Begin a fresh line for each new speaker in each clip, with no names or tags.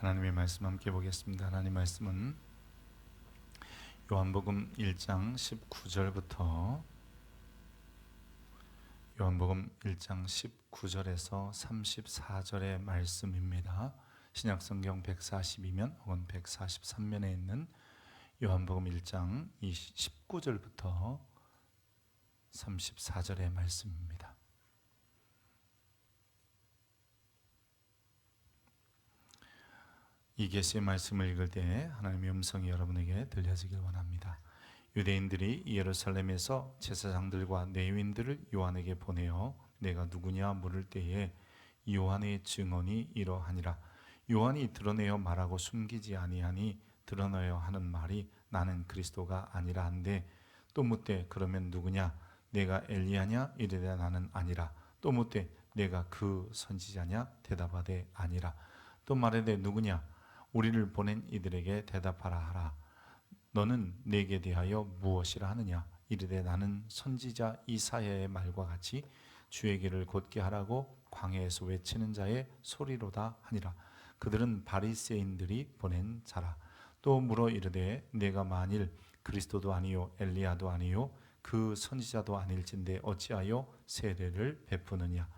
하나님의 말씀 함께 보겠습니다. 하나님 말씀은 요한복음 1장 19절부터 요한복음 1장 19절에서 34절의 말씀입니다. 신약성경 142면 혹은 143면에 있는 요한복음 1장 19절부터 34절의 말씀입니다. 이 계시의 말씀을 읽을 때 하나님의 음성이 여러분에게 들려지길 원합니다. 유대인들이 예루살렘에서 제사장들과 레위인들을 요한에게 보내어 내가 누구냐 물을 때에 요한의 증언이 이러하니라. 요한이 드러내어 말하고 숨기지 아니하니 드러내어 하는 말이 나는 그리스도가 아니라 한데, 또 묻되 그러면 누구냐? 내가 엘리야냐? 이르되 나는 아니라. 또 묻되 내가 그 선지자냐? 대답하되 아니라. 또 말하되 누구냐? 우리를 보낸 이들에게 대답하라 하라. 너는 내게 대하여 무엇이라 하느냐? 이르되 나는 선지자 이사야의 말과 같이 주의 길을 곧게 하라고 광야에서 외치는 자의 소리로다 하니라. 그들은 바리새인들이 보낸 자라. 또 물어 이르되 내가 만일 그리스도도 아니요 엘리야도 아니요 그 선지자도 아닐진데 어찌하여 세례를 베푸느냐?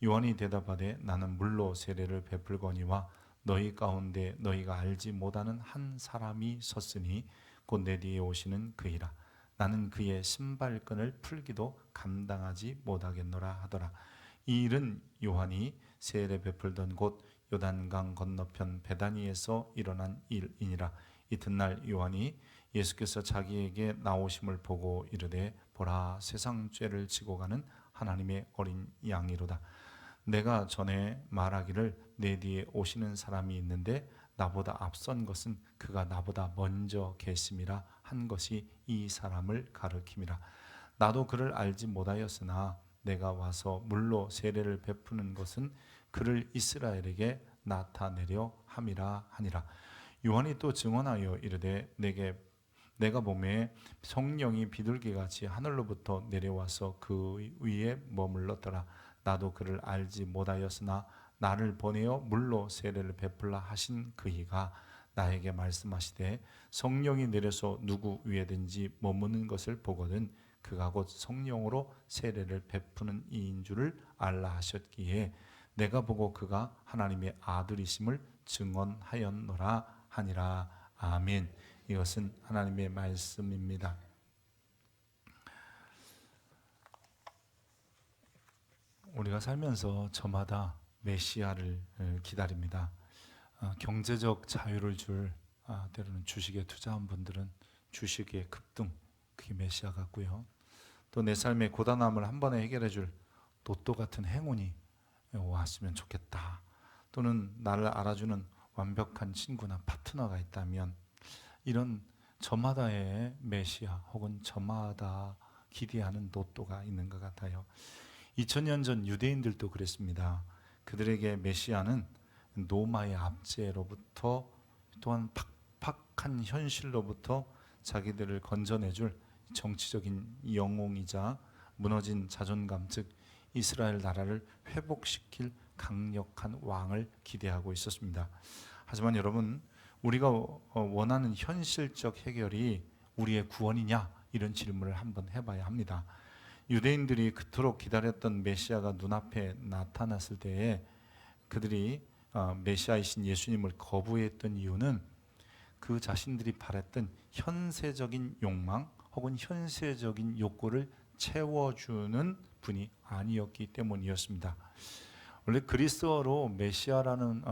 요한이 대답하되 나는 물로 세례를 베풀거니와 너희 가운데 너희가 알지 못하는 한 사람이 섰으니 곧 내 뒤에 오시는 그이라. 나는 그의 신발끈을 풀기도 감당하지 못하겠노라 하더라. 이 일은 요한이 세례 베풀던 곳 요단강 건너편 베다니에서 일어난 일이니라. 이튿날 요한이 예수께서 자기에게 나오심을 보고 이르되 보라, 세상 죄를 지고 가는 하나님의 어린 양이로다. 내가 전에 말하기를 내 뒤에 오시는 사람이 있는데 나보다 앞선 것은 그가 나보다 먼저 계심이라 한 것이 이 사람을 가르킴이라. 나도 그를 알지 못하였으나 내가 와서 물로 세례를 베푸는 것은 그를 이스라엘에게 나타내려 함이라 하니라. 요한이 또 증언하여 이르되 내가 보매 성령이 비둘기같이 하늘로부터 내려와서 그 위에 머물렀더라. 나도 그를 알지 못하였으나 나를 보내어 물로 세례를 베풀라 하신 그이가 나에게 말씀하시되 성령이 내려서 누구 위에든지 머무는 것을 보거든 그가 곧 성령으로 세례를 베푸는 이인 줄을 알라 하셨기에 내가 보고 그가 하나님의 아들이심을 증언하였노라 하니라. 아멘. 이것은 하나님의 말씀입니다. 우리가 살면서 저마다 메시아를 기다립니다. 경제적 자유를 줄, 때로는 주식에 투자한 분들은 주식의 급등, 그게 메시아 같고요. 또 내 삶의 고단함을 한 번에 해결해 줄 로또 같은 행운이 왔으면 좋겠다. 또는 나를 알아주는 완벽한 친구나 파트너가 있다면, 이런 저마다의 메시아 혹은 저마다 기대하는 로또가 있는 것 같아요. 2000년 전 유대인들도 그랬습니다. 그들에게 메시아는 로마의 압제로부터 또한 팍팍한 현실로부터 자기들을 건져내줄 정치적인 영웅이자 무너진 자존감, 즉 이스라엘 나라를 회복시킬 강력한 왕을 기대하고 있었습니다. 하지만 여러분, 우리가 원하는 현실적 해결이 우리의 구원이냐? 이런 질문을 한번 해봐야 합니다. 유대인들이 그토록 기다렸던 메시아가 눈앞에 나타났을 때에 그들이 메시아이신 예수님을 거부했던 이유는 그 자신들이 바랬던 현세적인 욕망 혹은 현세적인 욕구를 채워주는 분이 아니었기 때문이었습니다. 원래 그리스어로 메시아라는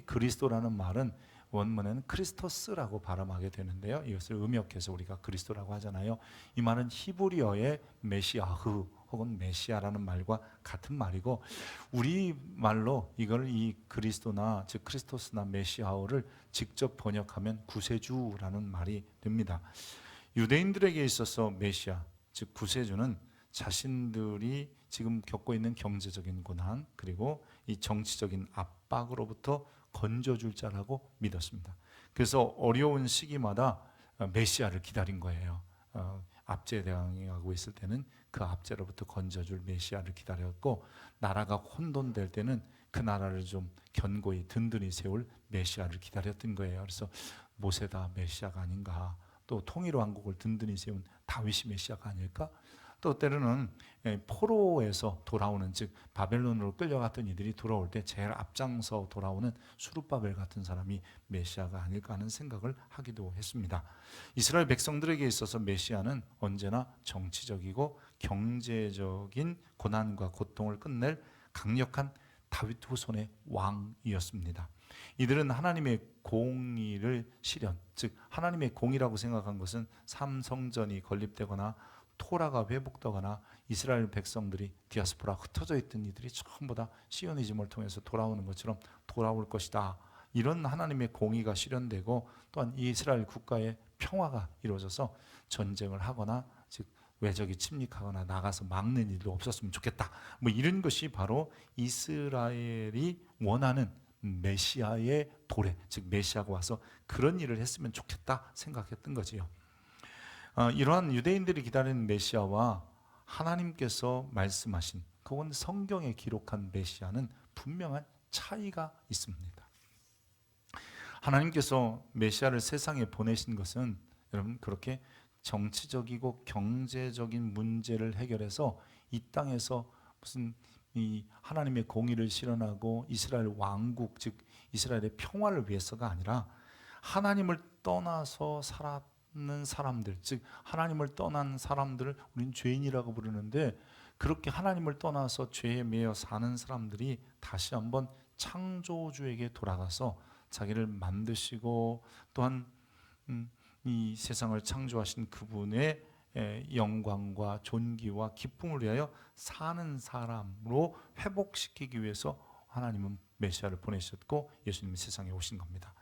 그리스도라는 말은 원문에는 크리스토스라고 발음하게 되는데요. 이것을 음역해서 우리가 그리스도라고 하잖아요. 이 말은 히브리어의 메시아흐 혹은 메시아라는 말과 같은 말이고, 우리 말로 이걸 이 그리스도나 즉 크리스토스나 메시아어를 직접 번역하면 구세주라는 말이 됩니다. 유대인들에게 있어서 메시아 즉 구세주는 자신들이 지금 겪고 있는 경제적인 고난 그리고 이 정치적인 압박으로부터 건져줄 자라고 믿었습니다. 그래서 어려운 시기마다 메시아를 기다린 거예요. 압제에 대항하고 있을 때는 그 압제로부터 건져줄 메시아를 기다렸고, 나라가 혼돈될 때는 그 나라를 좀 견고히 든든히 세울 메시아를 기다렸던 거예요. 그래서 모세다 메시아가 아닌가, 또 통일 왕국을 든든히 세운 다윗이 메시아가 아닐까, 또 때로는 포로에서 돌아오는, 즉 바벨론으로 끌려갔던 이들이 돌아올 때 제일 앞장서 돌아오는 수룹바벨 같은 사람이 메시아가 아닐까 하는 생각을 하기도 했습니다. 이스라엘 백성들에게 있어서 메시아는 언제나 정치적이고 경제적인 고난과 고통을 끝낼 강력한 다윗 후손의 왕이었습니다. 이들은 하나님의 공의를 실현, 즉 하나님의 공의라고 생각한 것은 삼성전이 건립되거나 토라가 회복되거나 이스라엘 백성들이 디아스포라 흩어져 있던 이들이 전부 다 시오니즘을 통해서 돌아오는 것처럼 돌아올 것이다. 이런 하나님의 공의가 실현되고, 또한 이스라엘 국가의 평화가 이루어져서 전쟁을 하거나, 즉 외적이 침입하거나 나가서 막는 일도 없었으면 좋겠다. 뭐 이런 것이 바로 이스라엘이 원하는 메시아의 도래, 즉 메시아가 와서 그런 일을 했으면 좋겠다 생각했던 거지요. 이러한 유대인들이 기다리는 메시아와 하나님께서 말씀하신, 그건 성경에 기록한 메시아는 분명한 차이가 있습니다. 하나님께서 메시아를 세상에 보내신 것은 여러분 그렇게 정치적이고 경제적인 문제를 해결해서 이 땅에서 무슨 이 하나님의 공의를 실현하고 이스라엘 왕국, 즉 이스라엘의 평화를 위해서가 아니라, 하나님을 떠나서 살았는 사람들, 즉 하나님을 떠난 사람들을 우리는 죄인이라고 부르는데, 그렇게 하나님을 떠나서 죄에 매여 사는 사람들이 다시 한번 창조주에게 돌아가서 자기를 만드시고 또한 이 세상을 창조하신 그분의 영광과 존귀와 기쁨을 위하여 사는 사람으로 회복시키기 위해서 하나님은 메시아를 보내셨고 예수님이 세상에 오신 겁니다.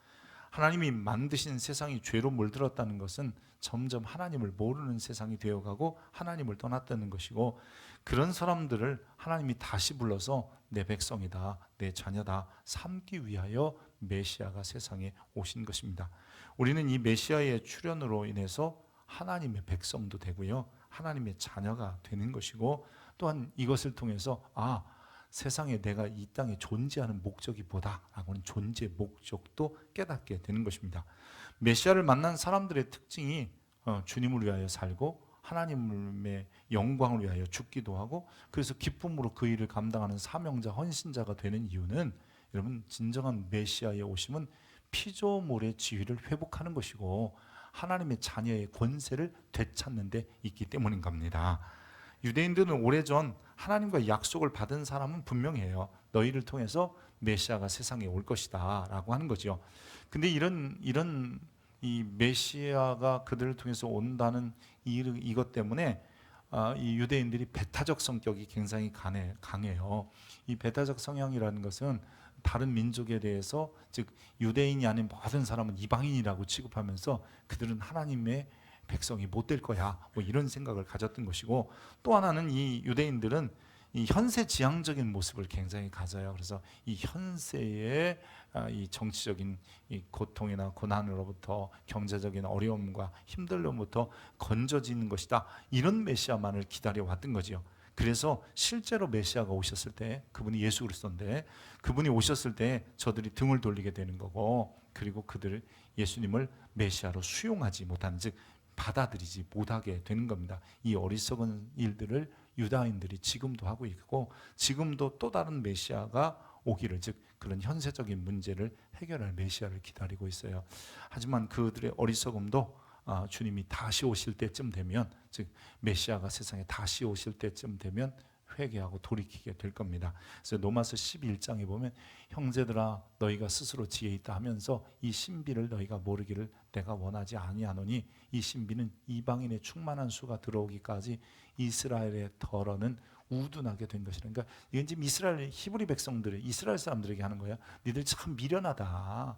하나님이 만드신 세상이 죄로 물들었다는 것은 점점 하나님을 모르는 세상이 되어가고 하나님을 떠났다는 것이고, 그런 사람들을 하나님이 다시 불러서 내 백성이다, 내 자녀다 삼기 위하여 메시아가 세상에 오신 것입니다. 우리는 이 메시아의 출현으로 인해서 하나님의 백성도 되고요, 하나님의 자녀가 되는 것이고, 또한 이것을 통해서 세상에 내가 이 땅에 존재하는 목적이 뭐다라고는 존재 목적도 깨닫게 되는 것입니다. 메시아를 만난 사람들의 특징이 주님을 위하여 살고 하나님의 영광을 위하여 죽기도 하고, 그래서 기쁨으로 그 일을 감당하는 사명자, 헌신자가 되는 이유는, 여러분 진정한 메시아의 오심은 피조물의 지위를 회복하는 것이고 하나님의 자녀의 권세를 되찾는 데 있기 때문인 겁니다. 유대인들은 오래전 하나님과 약속을 받은 사람은 분명해요. 너희를 통해서 메시아가 세상에 올 것이다 라고 하는 거죠. 근데 이런 이 메시아가 그들을 통해서 온다는 이것 때문에 이 유대인들이 배타적 성격이 굉장히 강해요. 이 배타적 성향이라는 것은 다른 민족에 대해서, 즉 유대인이 아닌 모든 사람은 이방인이라고 취급하면서 그들은 하나님의 백성이 못 될 거야, 뭐 이런 생각을 가졌던 것이고, 또 하나는 이 유대인들은 이 현세 지향적인 모습을 굉장히 가져요. 그래서 이 현세의 이 정치적인 이 고통이나 고난으로부터, 경제적인 어려움과 힘들로부터 건져지는 것이다, 이런 메시아만을 기다려 왔던 거지요. 그래서 실제로 메시아가 오셨을 때, 그분이 예수 그리스도인데 그분이 오셨을 때 저들이 등을 돌리게 되는 거고, 그리고 그들을 예수님을 메시아로 수용하지 못한, 즉 받아들이지 못하게 되는 겁니다. 이 어리석은 일들을 유다인들이 지금도 하고 있고, 지금도 또 다른 메시아가 오기를, 즉 그런 현세적인 문제를 해결할 메시아를 기다리고 있어요. 하지만 그들의 어리석음도 주님이 다시 오실 때쯤 되면, 즉 메시아가 세상에 다시 오실 때쯤 되면 회개하고 돌이키게 될 겁니다. 그래서 로마서 11장에 보면 형제들아 너희가 스스로 지혜 있다 하면서 이 신비를 너희가 모르기를 내가 원하지 아니하노니, 이 신비는 이방인의 충만한 수가 들어오기까지 이스라엘의 덜어는 우둔하게 된 것이라. 그러니까 이건 지금 이스라엘 히브리 백성들, 이스라엘 사람들에게 하는 거야. 니들 참 미련하다.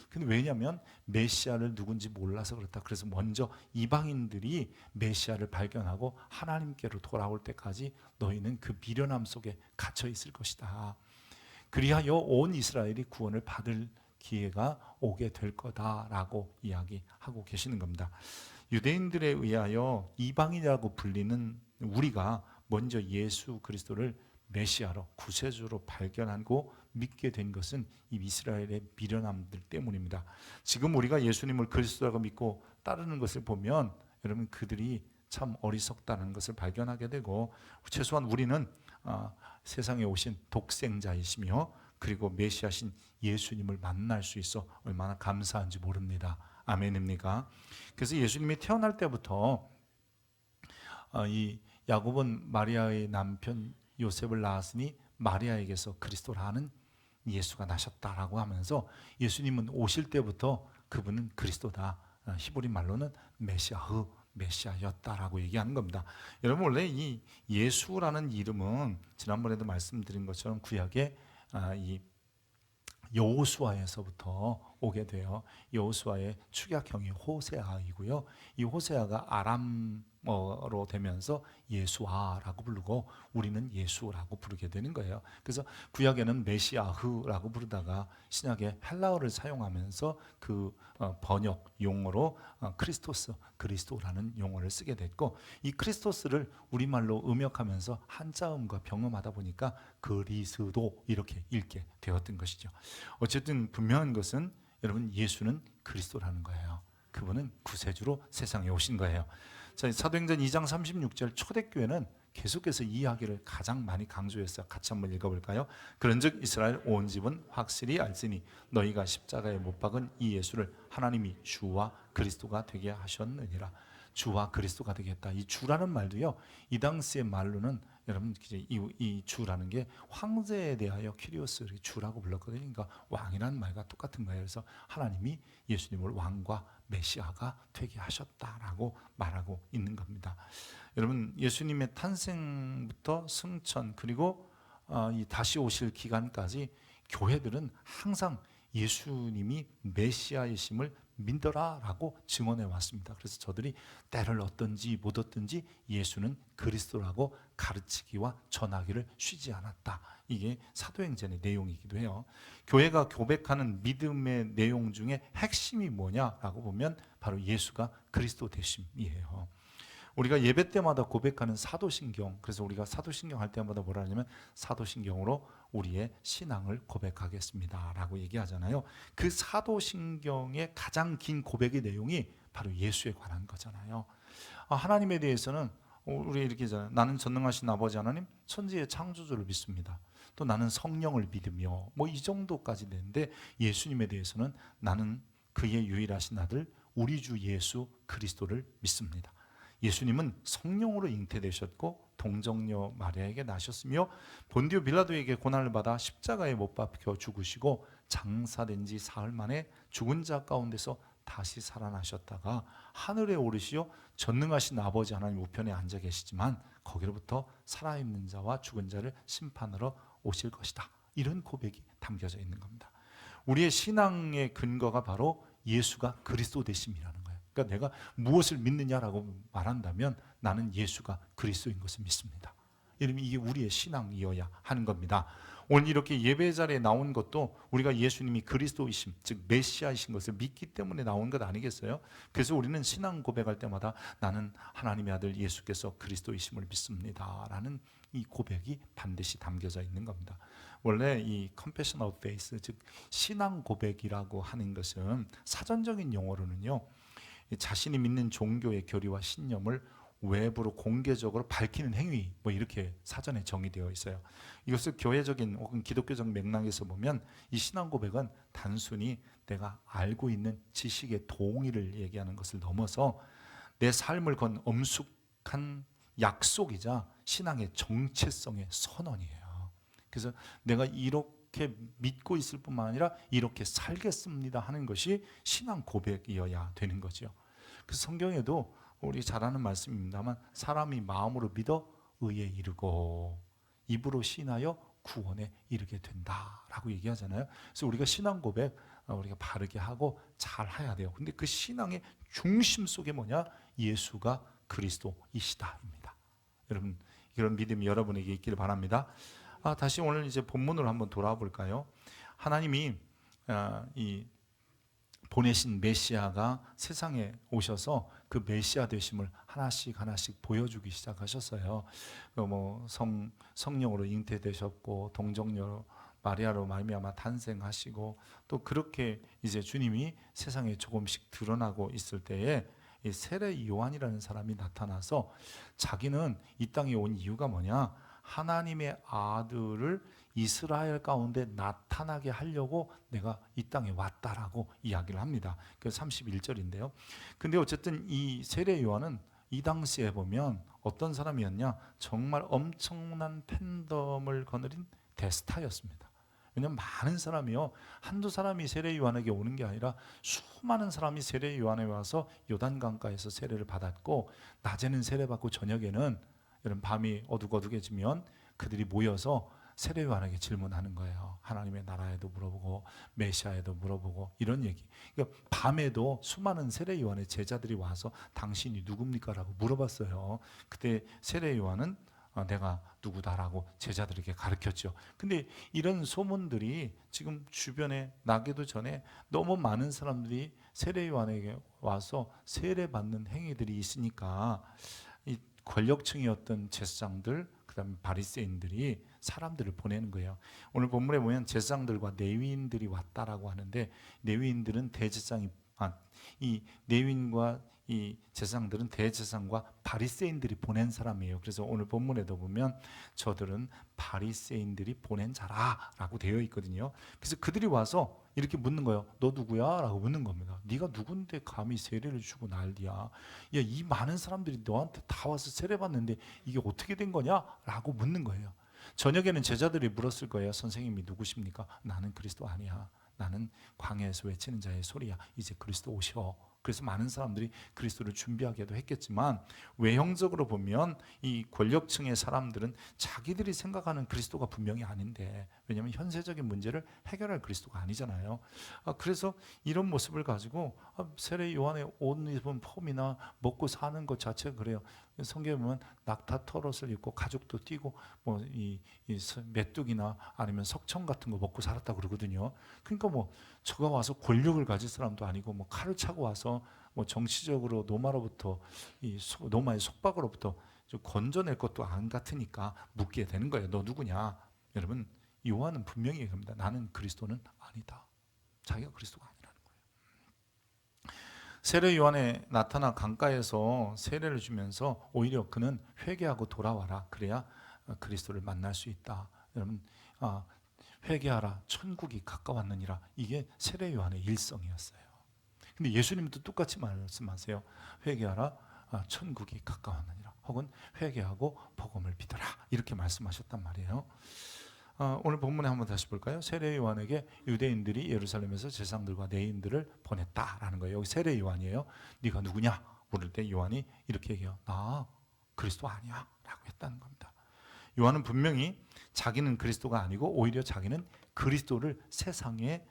근데 왜냐하면 메시아를 누군지 몰라서 그렇다. 그래서 먼저 이방인들이 메시아를 발견하고 하나님께로 돌아올 때까지 너희는 그 미련함 속에 갇혀 있을 것이다. 그리하여 온 이스라엘이 구원을 받을 기회가 오게 될 거다라고 이야기하고 계시는 겁니다. 유대인들에 의하여 이방인이라고 불리는 우리가 먼저 예수 그리스도를 메시아로 구세주로 발견하고 믿게 된 것은 이 이스라엘의 미련함들 때문입니다. 지금 우리가 예수님을 그리스도라고 믿고 따르는 것을 보면 여러분 그들이 참 어리석다는 것을 발견하게 되고, 최소한 우리는 세상에 오신 독생자이시며 그리고 메시아신 예수님을 만날 수 있어 얼마나 감사한지 모릅니다. 아멘입니까? 그래서 예수님이 태어날 때부터 이 야곱은 마리아의 남편 요셉을 낳았으니 마리아에게서 그리스도라는 예수가 나셨다라고 하면서 예수님은 오실 때부터 그분은 그리스도다, 히브리 말로는 메시아였다라고 얘기하는 겁니다. 여러분 원래 이 예수라는 이름은 지난번에도 말씀드린 것처럼 구약의 이 여호수아에서부터 오게 돼요. 여호수아의 축약형이 호세아이고요. 이 호세아가 아람어로 되면서 예수아라고 부르고 우리는 예수라고 부르게 되는 거예요. 그래서 구약에는 메시아흐라고 부르다가 신약에 헬라어를 사용하면서 그 번역 용어로 크리스토스, 그리스도라는 용어를 쓰게 됐고, 이 크리스토스를 우리말로 음역하면서 한자음과 병음하다 보니까 그리스도 이렇게 읽게 되었던 것이죠. 어쨌든 분명한 것은 여러분 예수는 그리스도라는 거예요. 그분은 구세주로 세상에 오신 거예요. 자, 사도행전 2장 36절 초대교회는 계속해서 이 이야기를 가장 많이 강조했어요. 같이 한번 읽어볼까요? 그런즉 이스라엘 온 집은 확실히 알지니 너희가 십자가에 못 박은 이 예수를 하나님이 주와 그리스도가 되게 하셨느니라. 주와 그리스도가 되겠다. 이 주라는 말도요, 이 당시의 말로는 여러분 이 주라는 게 황제에 대하여 키리오스 주라고 불렀거든요. 그러니까 왕이라는 말과 똑같은 거예요. 그래서 하나님이 예수님을 왕과 메시아가 되게 하셨다라고 말하고 있는 겁니다. 여러분 예수님의 탄생부터 승천 그리고 이 다시 오실 기간까지 교회들은 항상 예수님이 메시아이심을 믿어라라고 증언해 왔습니다. 그래서 저들이 때를 얻든지 못 얻든지 예수는 그리스도라고 가르치기와 전하기를 쉬지 않았다. 이게 사도행전의 내용이기도 해요. 교회가 고백하는 믿음의 내용 중에 핵심이 뭐냐라고 보면 바로 예수가 그리스도 되심이에요. 우리가 예배 때마다 고백하는 사도신경, 그래서 우리가 사도신경 할 때마다 뭐라 하냐면 사도신경으로 우리의 신앙을 고백하겠습니다 라고 얘기하잖아요. 그 사도신경의 가장 긴 고백의 내용이 바로 예수에 관한 거잖아요. 하나님에 대해서는 우리 이렇게 하잖아요. 나는 전능하신 아버지 하나님 천지의 창조주를 믿습니다. 또 나는 성령을 믿으며 뭐 이 정도까지 되는데, 예수님에 대해서는 나는 그의 유일하신 아들 우리 주 예수 그리스도를 믿습니다. 예수님은 성령으로 잉태되셨고 동정녀 마리아에게 나셨으며 본디오 빌라도에게 고난을 받아 십자가에 못 박혀 죽으시고 장사된 지 사흘 만에 죽은 자 가운데서 다시 살아나셨다가 하늘에 오르시어 전능하신 아버지 하나님 우편에 앉아 계시지만 거기로부터 살아있는 자와 죽은 자를 심판하러 오실 것이다. 이런 고백이 담겨져 있는 겁니다. 우리의 신앙의 근거가 바로 예수가 그리스도 되심이라는 거예요. 그러니까 내가 무엇을 믿느냐라고 말한다면 나는 예수가 그리스도인 것을 믿습니다. 이게 우리의 신앙이어야 하는 겁니다. 오늘 이렇게 예배 자리에 나온 것도 우리가 예수님이 그리스도이심, 즉 메시아이신 것을 믿기 때문에 나온 것 아니겠어요? 그래서 우리는 신앙 고백할 때마다 나는 하나님의 아들 예수께서 그리스도이심을 믿습니다 라는 이 고백이 반드시 담겨져 있는 겁니다. 원래 이 confession of faith, 즉 신앙 고백이라고 하는 것은 사전적인 용어로는요, 자신이 믿는 종교의 교리와 신념을 외부로 공개적으로 밝히는 행위, 뭐 이렇게 사전에 정의되어 있어요. 이것을 교회적인 혹은 기독교적 맥락에서 보면 이 신앙 고백은 단순히 내가 알고 있는 지식의 동의를 얘기하는 것을 넘어서 내 삶을 건 엄숙한 약속이자 신앙의 정체성의 선언이에요. 그래서 내가 이렇게 믿고 있을 뿐만 아니라 이렇게 살겠습니다 하는 것이 신앙 고백이어야 되는 거죠. 그래서 성경에도 우리 잘 아는 말씀입니다만 사람이 마음으로 믿어 의에 이르고 입으로 신하여 구원에 이르게 된다라고 얘기하잖아요. 그래서 우리가 신앙 고백 우리가 바르게 하고 잘 해야 돼요. 근데 그 신앙의 중심 속에 뭐냐? 예수가 그리스도이시다입니다. 여러분 이런 믿음이 여러분에게 있기를 바랍니다. 다시 오늘 이제 본문으로 한번 돌아와 볼까요? 하나님이 이 보내신 메시아가 세상에 오셔서 그 메시아 되심을 하나씩 하나씩 보여주기 시작하셨어요. 성령으로 잉태되셨고 동정녀 마리아로 말미암아 탄생하시고, 또 그렇게 이제 주님이 세상에 조금씩 드러나고 있을 때에 이 세례 요한이라는 사람이 나타나서 자기는 이 땅에 온 이유가 뭐냐, 하나님의 아들을 이스라엘 가운데 나타나게 하려고 내가 이 땅에 왔다라고 이야기를 합니다. 그 31절인데요. 근데 어쨌든 이 세례 요한은 이 당시에 보면 어떤 사람이었냐, 정말 엄청난 팬덤을 거느린 대스타였습니다. 왜냐하면 많은 사람이요, 한두 사람이 세례 요한에게 오는 게 아니라 수많은 사람이 세례 요한에 와서 요단강가에서 세례를 받았고, 낮에는 세례받고 저녁에는, 이런 밤이 어둑어둑해지면 그들이 모여서 세례 요한에게 질문하는 거예요. 하나님의 나라에도 물어보고 메시아에도 물어보고 이런 얘기. 그러니까 밤에도 수많은 세례 요한의 제자들이 와서 당신이 누굽니까? 라고 물어봤어요. 그때 세례 요한은 내가 누구다라고 제자들에게 가르쳤죠. 근데 이런 소문들이 지금 주변에 나기도 전에 너무 많은 사람들이 세례 요한에게 와서 세례받는 행위들이 있으니까 이 권력층이었던 제사장들, 그다음에 바리새인들이 사람들을 보내는 거예요. 오늘 본문에 보면 제사장들과 레위인들이 왔다라고 하는데, 레위인들은 대제사장이 이 레위인과 이 제사장들은 대제사장과 바리새인들이 보낸 사람이에요. 그래서 오늘 본문에도 보면 저들은 바리새인들이 보낸 자라라고 되어 있거든요. 그래서 그들이 와서 이렇게 묻는 거예요. 너 누구야? 라고 묻는 겁니다. 네가 누군데 감히 세례를 주고 난리야. 야, 이 많은 사람들이 너한테 다 와서 세례 받는데 이게 어떻게 된 거냐? 라고 묻는 거예요. 저녁에는 제자들이 물었을 거예요. 선생님이 누구십니까? 나는 그리스도 아니야. 나는 광야에서 외치는 자의 소리야. 이제 그리스도 오셔. 그래서 많은 사람들이 그리스도를 준비하기도 했겠지만, 외형적으로 보면 이 권력층의 사람들은 자기들이 생각하는 그리스도가 분명히 아닌데, 왜냐하면 현세적인 문제를 해결할 그리스도가 아니잖아요. 그래서 이런 모습을 가지고 세례 요한의 옷 입은 폼이나 먹고 사는 것 자체가 그래요. 성경에 보면 낙타 털옷을 입고 가죽도 띠고 이 메뚜기나 아니면 석청 같은 거 먹고 살았다 그러거든요. 그러니까 저가 와서 권력을 가질 사람도 아니고 칼을 차고 와서 정치적으로 노마로부터 노마의 속박으로부터 좀 건져낼 것도 안 같으니까 묻게 되는 거예요. 너 누구냐? 여러분, 요한은 분명히 얘기합니다. 나는 그리스도는 아니다. 자기가 그리스도가 아니라는 거예요. 세례 요한에 나타나 강가에서 세례를 주면서 오히려 그는 회개하고 돌아와라. 그래야 그리스도를 만날 수 있다. 여러분, 회개하라, 천국이 가까웠느니라. 이게 세례 요한의 일성이었어요. 근데 예수님도 똑같이 말씀하세요. 회개하라, 천국이 가까웠느니라. 혹은 회개하고 복음을 믿어라. 이렇게 말씀하셨단 말이에요. 오늘 본문에 한번 다시 볼까요? 세례 요한에게 유대인들이 예루살렘에서 제사장들과 레위인들을 보냈다라는 거예요. 여기 세례 요한이에요. 네가 누구냐? 물을 때 요한이 이렇게 얘기해요. 나 그리스도 아니야 라고 했다는 겁니다. 요한은 분명히 자기는 그리스도가 아니고 오히려 자기는 그리스도를 세상에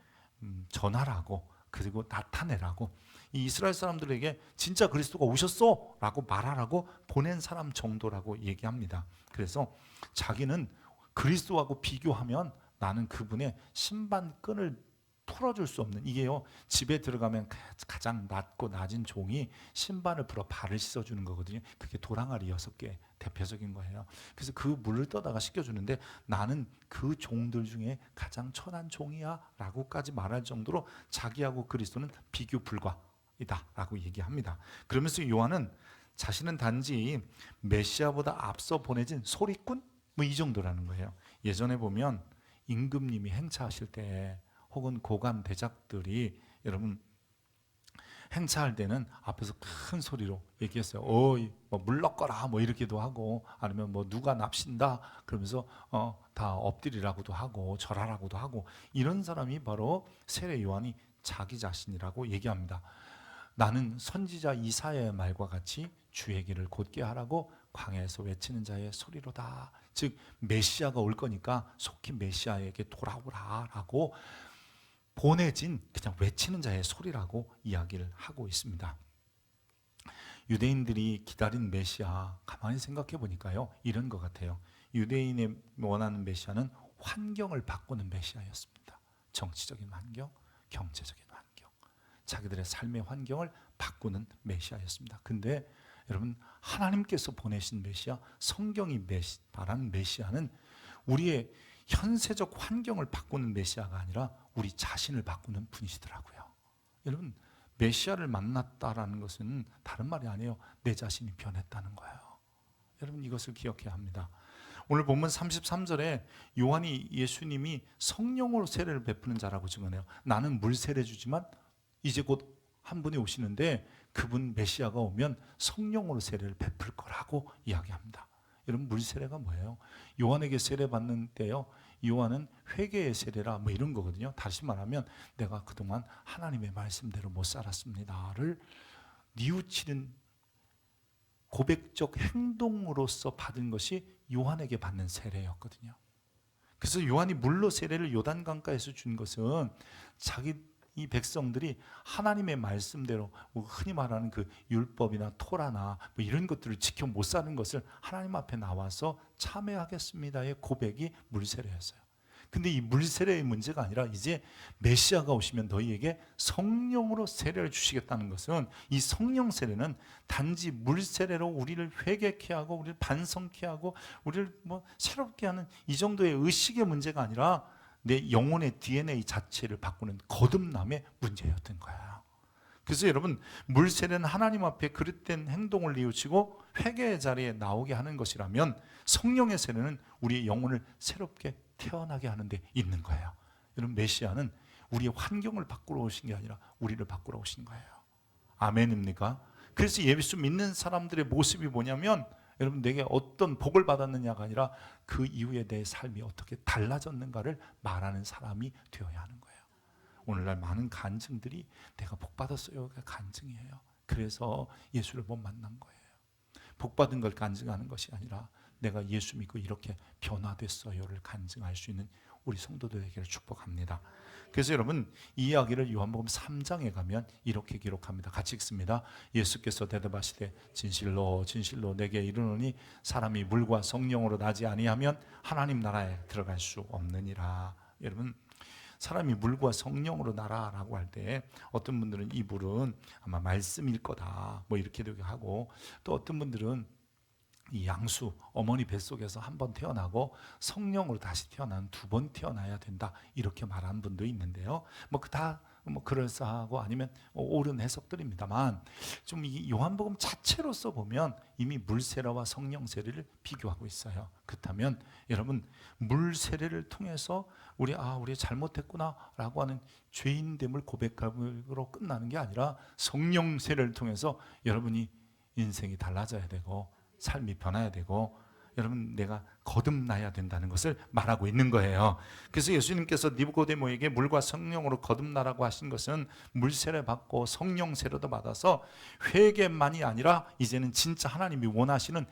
전하라고, 그리고 나타내라고, 이 이스라엘 사람들에게 진짜 그리스도가 오셨어 라고 말하라고 보낸 사람 정도라고 얘기합니다. 그래서 자기는 그리스도하고 비교하면 나는 그분의 신반끈을 풀어줄 수 없는, 이게요, 집에 들어가면 가장 낮고 낮은 종이 신반을 풀어 발을 씻어주는 거거든요. 그게 도랑아리 6개 대표적인 거예요. 그래서 그 물을 떠다가 씻겨주는데 나는 그 종들 중에 가장 천한 종이야 라고까지 말할 정도로 자기하고 그리스도는 비교 불가이다 라고 얘기합니다. 그러면서 요한은 자신은 단지 메시아보다 앞서 보내진 소리꾼? 이 정도라는 거예요. 예전에 보면 임금님이 행차하실 때 혹은 고관 대작들이 여러분 행차할 때는 앞에서 큰 소리로 얘기했어요. 물 넣거라 이렇게도 하고, 아니면 누가 납신다 그러면서 다 엎드리라고도 하고 절하라고도 하고, 이런 사람이 바로 세례 요한이 자기 자신이라고 얘기합니다. 나는 선지자 이사야의 말과 같이 주의 길을 곧게 하라고 광야에서 외치는 자의 소리로다. 즉 메시아가 올 거니까 속히 메시아에게 돌아오라라고 보내진 그냥 외치는 자의 소리라고 이야기를 하고 있습니다. 유대인들이 기다린 메시아, 가만히 생각해 보니까요, 이런 것 같아요. 유대인이 원하는 메시아는 환경을 바꾸는 메시아였습니다. 정치적인 환경, 경제적인 환경. 자기들의 삶의 환경을 바꾸는 메시아였습니다. 근데 여러분, 하나님께서 보내신 메시아, 성경이 말하는 메시아는 우리의 현세적 환경을 바꾸는 메시아가 아니라 우리 자신을 바꾸는 분이시더라고요. 여러분, 메시아를 만났다라는 것은 다른 말이 아니에요. 내 자신이 변했다는 거예요. 여러분, 이것을 기억해야 합니다. 오늘 본문 33절에 요한이 예수님이 성령으로 세례를 베푸는 자라고 증언해요. 나는 물 세례 주지만 이제 곧 한 분이 오시는데 그분 메시아가 오면 성령으로 세례를 베풀 거라고 이야기합니다. 여러분, 물 세례가 뭐예요? 요한에게 세례 받는 때요, 요한은 회개의 세례라 뭐 이런 거거든요. 다시 말하면 내가 그동안 하나님의 말씀대로 못 살았습니다를 뉘우치는 고백적 행동으로서 받은 것이 요한에게 받는 세례였거든요. 그래서 요한이 물로 세례를 요단강가에서 준 것은 이 백성들이 하나님의 말씀대로 흔히 말하는 그 율법이나 토라나 뭐 이런 것들을 지켜 못 사는 것을 하나님 앞에 나와서 참회하겠습니다의 고백이 물세례였어요. 근데 이 물세례의 문제가 아니라 이제 메시아가 오시면 너희에게 성령으로 세례를 주시겠다는 것은, 이 성령 세례는 단지 물세례로 우리를 회개케 하고 우리를 반성케 하고 우리를 새롭게 하는 이 정도의 의식의 문제가 아니라 내 영혼의 DNA 자체를 바꾸는 거듭남의 문제였던 거예요. 그래서 여러분, 물세례는 하나님 앞에 그릇된 행동을 뉘우치고 회개의 자리에 나오게 하는 것이라면, 성령의 세례는 우리의 영혼을 새롭게 태어나게 하는 데 있는 거예요. 여러분, 메시아는 우리의 환경을 바꾸러 오신 게 아니라 우리를 바꾸러 오신 거예요. 아멘입니까? 그래서 예수 믿는 사람들의 모습이 뭐냐면, 여러분, 내게 어떤 복을 받았느냐가 아니라 그 이후에 내 삶이 어떻게 달라졌는가를 말하는 사람이 되어야 하는 거예요. 오늘날 많은 간증들이 내가 복 받았어요가 간증이에요. 그래서 예수를 못 만난 거예요. 복 받은 걸 간증하는 것이 아니라 내가 예수 믿고 이렇게 변화됐어요를 간증할 수 있는 우리 성도들 되기를 축복합니다. 그래서 여러분, 이 이야기를 요한복음 3장에 가면 이렇게 기록합니다. 같이 읽습니다. 예수께서 대답하시되 진실로 진실로 내게 이르노니 사람이 물과 성령으로 나지 아니하면 하나님 나라에 들어갈 수 없느니라. 여러분, 사람이 물과 성령으로 나라라고 할 때 어떤 분들은 이 물은 아마 말씀일 거다 뭐 이렇게도 하고, 또 어떤 분들은 이 양수, 어머니 뱃속에서 한 번 태어나고 성령으로 다시 태어나는 2번 태어나야 된다 이렇게 말하는 분도 있는데요. 그럴싸하고 아니면 옳은 해석들입니다만, 좀 이 요한복음 자체로서 보면 이미 물세례와 성령 세례를 비교하고 있어요. 그렇다면 여러분, 물 세례를 통해서 우리 잘못했구나라고 하는 죄인됨을 고백함으로 끝나는 게 아니라, 성령 세례를 통해서 여러분이 인생이 달라져야 되고 삶이 변해야 되고, 여러분, 내가 거듭나야 된다는 것을 말하고 있는 거예요. 그래서 예수님께서 니고데모에게 물과 성령으로 거듭나라고 하신 것은 물세례 받고 성령 세례도 받아서 회개만이 아니라 이제는 진짜 하나님이 원하시는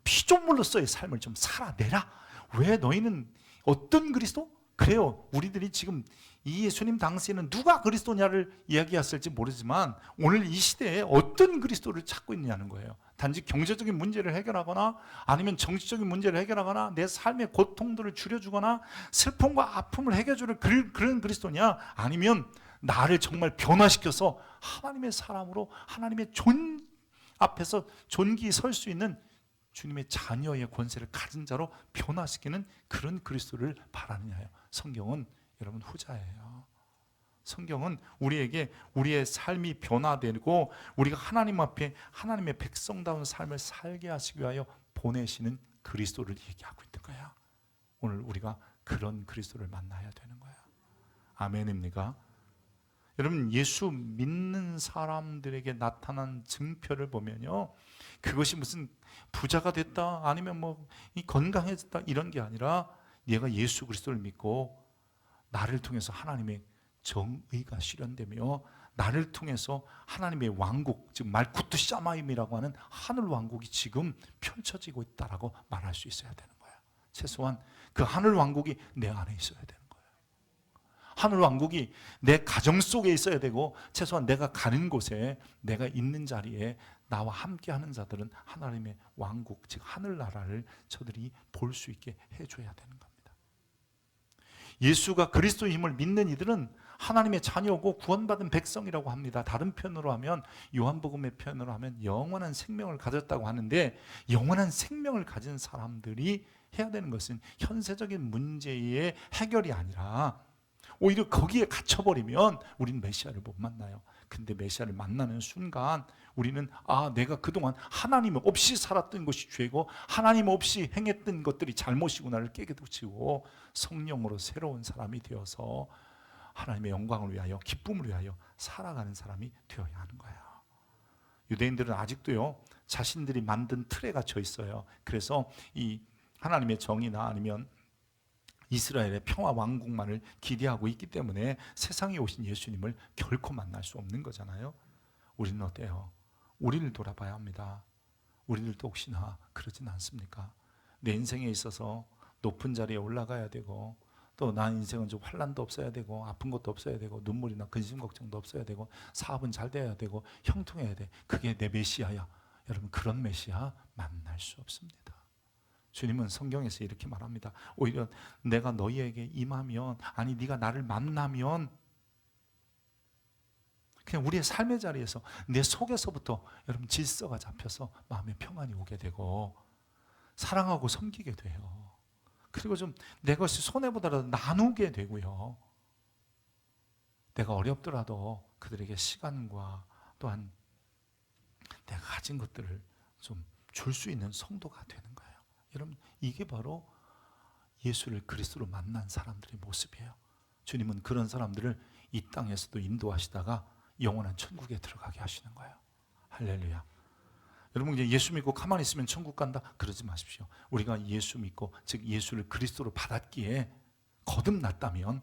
피조물로서의 삶을 좀 살아내라. 왜 너희는 어떤 그리스도? 그래요, 우리들이 지금 이 예수님 당시에는 누가 그리스도냐를 이야기했을지 모르지만 오늘 이 시대에 어떤 그리스도를 찾고 있느냐는 거예요. 단지 경제적인 문제를 해결하거나 아니면 정치적인 문제를 해결하거나 내 삶의 고통들을 줄여주거나 슬픔과 아픔을 해결해주는 그런 그리스도냐, 아니면 나를 정말 변화시켜서 하나님의 사람으로 하나님의 앞에서 존귀히 설 수 있는 주님의 자녀의 권세를 가진 자로 변화시키는 그런 그리스도를 바라느냐요. 성경은 여러분 후자예요. 성경은 우리에게 우리의 삶이 변화되고 우리가 하나님 앞에 하나님의 백성다운 삶을 살게 하시기 위하여 보내시는 그리스도를 얘기하고 있는 거야. 오늘 우리가 그런 그리스도를 만나야 되는 거야. 아멘입니까? 여러분, 예수 믿는 사람들에게 나타난 증표를 보면요, 그것이 무슨 부자가 됐다 아니면 건강해졌다 이런 게 아니라, 얘가 예수 그리스도를 믿고 나를 통해서 하나님의 정의가 실현되며 나를 통해서 하나님의 왕국, 즉 말쿠트 샤마임이라고 하는 하늘 왕국이 지금 펼쳐지고 있다라고 말할 수 있어야 되는 거야. 최소한 그 하늘 왕국이 내 안에 있어야 되는 거야. 하늘 왕국이 내 가정 속에 있어야 되고, 최소한 내가 가는 곳에, 내가 있는 자리에 나와 함께 하는 자들은 하나님의 왕국, 즉 하늘나라를 저들이 볼 수 있게 해줘야 되는 겁니다. 예수가 그리스도의 힘을 믿는 이들은 하나님의 자녀고 구원받은 백성이라고 합니다. 다른 편으로 하면, 요한복음의 편으로 하면 영원한 생명을 가졌다고 하는데, 영원한 생명을 가진 사람들이 해야 되는 것은 현세적인 문제의 해결이 아니라 오히려 거기에 갇혀버리면 우리는 메시아를 못 만나요. 근데 메시아를 만나는 순간 우리는 내가 그동안 하나님 없이 살았던 것이 죄고 하나님 없이 행했던 것들이 잘못이구나를 깨게 되고 성령으로 새로운 사람이 되어서 하나님의 영광을 위하여, 기쁨을 위하여 살아가는 사람이 되어야 하는 거예요. 유대인들은 아직도요, 자신들이 만든 틀에 갇혀 있어요. 그래서 이 하나님의 정의나 아니면 이스라엘의 평화 왕국만을 기대하고 있기 때문에 세상에 오신 예수님을 결코 만날 수 없는 거잖아요. 우리는 어때요? 우리를 돌아봐야 합니다. 우리들도 혹시나 그러진 않습니까? 내 인생에 있어서 높은 자리에 올라가야 되고, 또 나 인생은 좀 환난도 없어야 되고, 아픈 것도 없어야 되고, 눈물이나 근심 걱정도 없어야 되고, 사업은 잘 돼야 되고, 형통해야 돼. 그게 내 메시아야. 여러분, 그런 메시아 만날 수 없습니다. 주님은 성경에서 이렇게 말합니다. 오히려 내가 너희에게 임하면, 아니 네가 나를 만나면 그냥 우리의 삶의 자리에서 내 속에서부터 여러분 질서가 잡혀서 마음의 평안이 오게 되고 사랑하고 섬기게 돼요. 그리고 좀 내 것이 손해보더라도 나누게 되고요. 내가 어렵더라도 그들에게 시간과 또한 내가 가진 것들을 좀 줄 수 있는 성도가 되는 거예요. 여러분, 이게 바로 예수를 그리스도로 만난 사람들의 모습이에요. 주님은 그런 사람들을 이 땅에서도 인도하시다가 영원한 천국에 들어가게 하시는 거예요. 할렐루야. 여러분, 이제 예수 믿고 가만히 있으면 천국 간다? 그러지 마십시오. 우리가 예수 믿고, 즉 예수를 그리스도로 받았기에 거듭났다면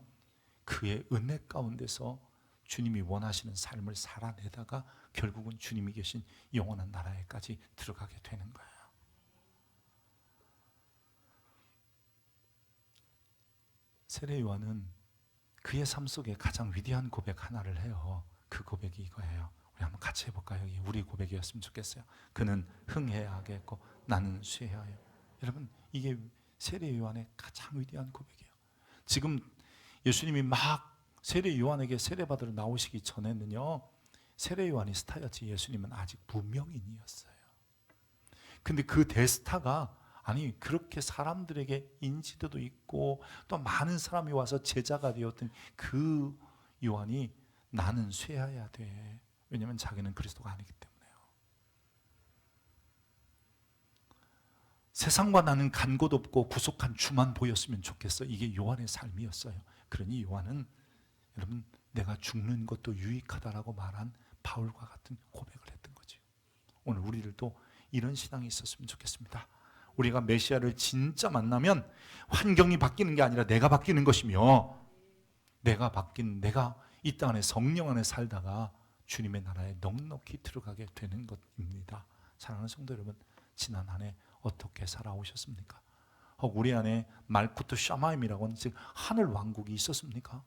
그의 은혜 가운데서 주님이 원하시는 삶을 살아내다가 결국은 주님이 계신 영원한 나라에까지 들어가게 되는 거예요. 세례 요한은 그의 삶 속에 가장 위대한 고백 하나를 해요. 그 고백이 이거예요. 우리 한번 같이 해볼까요? 우리 고백이었으면 좋겠어요. 그는 흥해야 하겠고 나는 쇠해야 해요. 여러분, 이게 세례 요한의 가장 위대한 고백이에요. 지금 예수님이 막 세례 요한에게 세례받으러 나오시기 전에는요, 세례 요한이 스타였지 예수님은 아직 무명인이었어요. 근데 그 대스타가, 아니 그렇게 사람들에게 인지도도 있고 또 많은 사람이 와서 제자가 되었던 그 요한이 나는 쇠해야 돼. 왜냐하면 자기는 그리스도가 아니기 때문에요. 세상과 나는 간 곳 없고 구속한 주만 보였으면 좋겠어. 이게 요한의 삶이었어요. 그러니 요한은 여러분, 내가 죽는 것도 유익하다라고 말한 바울과 같은 고백을 했던 거죠. 오늘 우리들도 이런 신앙이 있었으면 좋겠습니다. 우리가 메시아를 진짜 만나면 환경이 바뀌는 게 아니라 내가 바뀌는 것이며, 내가 이 땅 안에 성령 안에 살다가 주님의 나라에 넉넉히 들어가게 되는 것입니다. 사랑하는 성도 여러분, 지난 한 해 어떻게 살아오셨습니까? 혹 우리 안에 말쿠트 샤마임이라고 하는 즉 하늘 왕국이 있었습니까?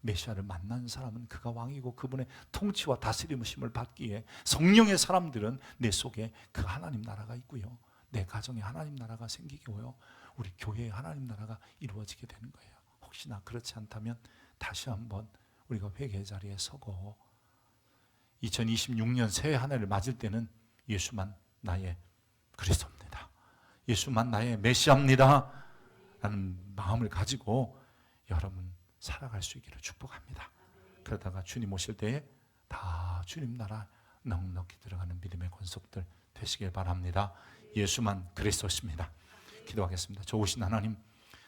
메시아를 만난 사람은 그가 왕이고 그분의 통치와 다스림을 받기에 성령의 사람들은 내 속에 그 하나님 나라가 있고요, 내 가정에 하나님 나라가 생기고요, 우리 교회에 하나님 나라가 이루어지게 되는 거예요. 혹시나 그렇지 않다면 다시 한번 우리가 회개 자리에 서고 2026년 새해 한 해를 맞을 때는 예수만 나의 그리스도입니다, 예수만 나의 메시아입니다 라는 마음을 가지고 여러분 살아갈 수 있기를 축복합니다. 그러다가 주님 오실 때에 다 주님 나라 넉넉히 들어가는 믿음의 권속들 되시길 바랍니다. 예수만 그리스도십니다. 기도하겠습니다. 좋으신 하나님,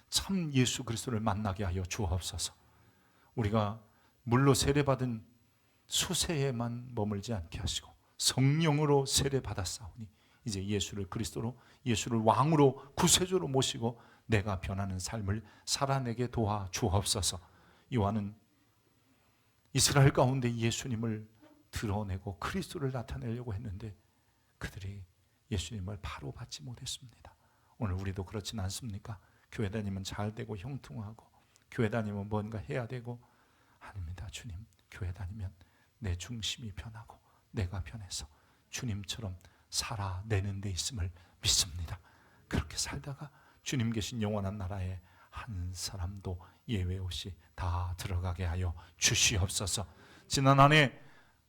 참 예수 그리스도를 만나게 하여 주옵소서. 우리가 물로 세례받은 수세에만 머물지 않게 하시고 성령으로 세례받았사오니 이제 예수를 그리스도로, 예수를 왕으로 구세주로 모시고 내가 변하는 삶을 살아내게 도와 주옵소서. 요한은 이스라엘 가운데 예수님을 드러내고 그리스도를 나타내려고 했는데 그들이 예수님을 바로 받지 못했습니다. 오늘 우리도 그렇진 않습니까? 교회 다니면 잘 되고 형통하고 교회 다니면 뭔가 해야 되고, 아닙니다. 주님, 교회 다니면 내 중심이 변하고 내가 변해서 주님처럼 살아내는 데 있음을 믿습니다. 그렇게 살다가 주님 계신 영원한 나라에 한 사람도 예외 없이 다 들어가게 하여 주시옵소서. 지난 한 해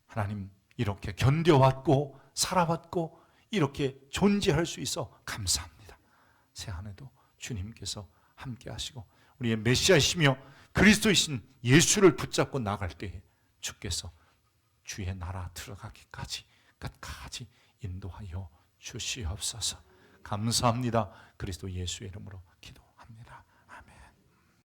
하나님 이렇게 견뎌왔고 살아왔고 이렇게 존재할 수 있어 감사합니다. 새 한 해도 주님께서 함께 하시고 우리의 메시아이시며 그리스도이신 예수를 붙잡고 나갈 때에 주께서 주의 나라 들어가기까지 끝까지 인도하여 주시옵소서. 감사합니다. 그리스도 예수의 이름으로 기도